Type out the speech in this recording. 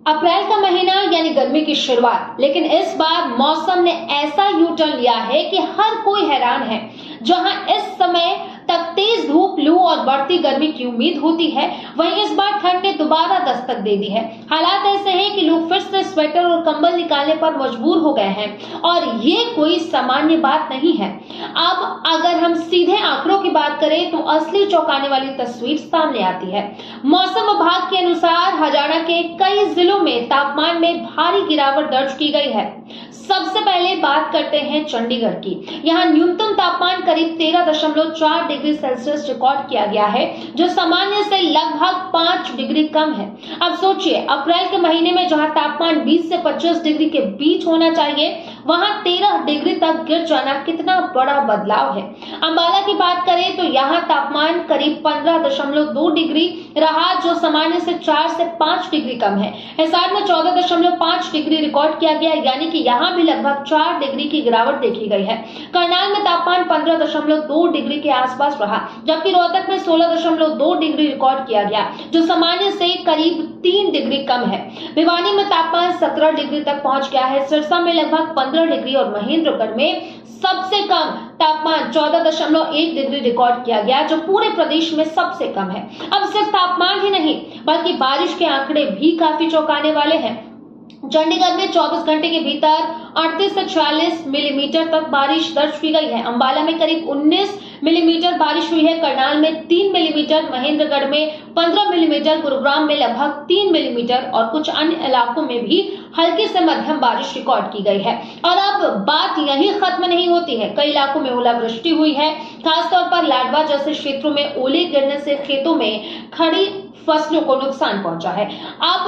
अप्रैल का महीना यानी गर्मी की शुरुआत, लेकिन इस बार मौसम ने ऐसा यू टर्न लिया है कि हर कोई हैरान है। जहां इस समय तक तेज धूप, लू और बढ़ती गर्मी की उम्मीद होती है, वहीं इस बार ठंड ने दोबारा दस्तक दे दी है। हालात ऐसे हैं कि लोग फिर से स्वेटर और कंबल निकालने पर मजबूर हो गए हैं और ये कोई सामान्य बात नहीं है। अब अगर हम सीधे आंकड़ों की बात करें तो असली चौंकाने वाली तस्वीर सामने आती है। मौसम विभाग के अनुसार हरियाणा के कई जिलों में तापमान में भारी गिरावट दर्ज की गई है। सबसे पहले बात करते हैं चंडीगढ़ की। यहाँ न्यूनतम तापमान करीब 13.4 डिग्री सेल्सियस रिकॉर्ड किया गया है, जो सामान्य से लगभग 5 डिग्री कम है। अब सोचिए, अप्रैल के महीने में जहाँ तापमान 20 से 25 डिग्री के बीच होना चाहिए, वहाँ 13 डिग्री तक गिर जाना कितना बड़ा बदलाव है। अंबाला की बात करें तो यहाँ तापमान करीब 15.2 डिग्री रहा, जो सामान्य से 4 से 5 डिग्री कम है। हिसार में 14.5 डिग्री रिकॉर्ड किया गया, यानी कि यहाँ भी लगभग 4 डिग्री की गिरावट देखी गई है। करनाल में तापमान 15.2 डिग्री के आसपास रहा, जबकि रोहतक में 16.2 डिग्री रिकॉर्ड किया गया, जो सामान्य से करीब 3 डिग्री कम है। भिवानी में तापमान 17 डिग्री तक पहुंच गया है। सिरसा में लगभग 15 डिग्री और महेंद्रगढ़ में सबसे कम तापमान 14.1 डिग्री रिकॉर्ड किया गया, जो पूरे प्रदेश में सबसे कम है। अब सिर्फ तापमान ही नहीं, बल्कि बारिश के आंकड़े भी काफी चौंकाने वाले हैं। चंडीगढ़ में 24 घंटे के भीतर 38 से 46 मिलीमीटर तक बारिश दर्ज की गई है। अंबाला में करीब 19 मिलीमीटर बारिश हुई है। करनाल में 3 मिलीमीटर, महेंद्रगढ़ में 15 मिलीमीटर, गुरुग्राम में लगभग 3 मिलीमीटर और कुछ अन्य इलाकों में भी हल्की से मध्यम बारिश रिकॉर्ड की गई है। और अब बात यही खत्म नहीं होती है। कई इलाकों में ओलावृष्टि हुई है। खासतौर पर लाडवा जैसे क्षेत्रों में ओले गिरने से खेतों में खड़ी फसलों को नुकसान पहुंचा है। अब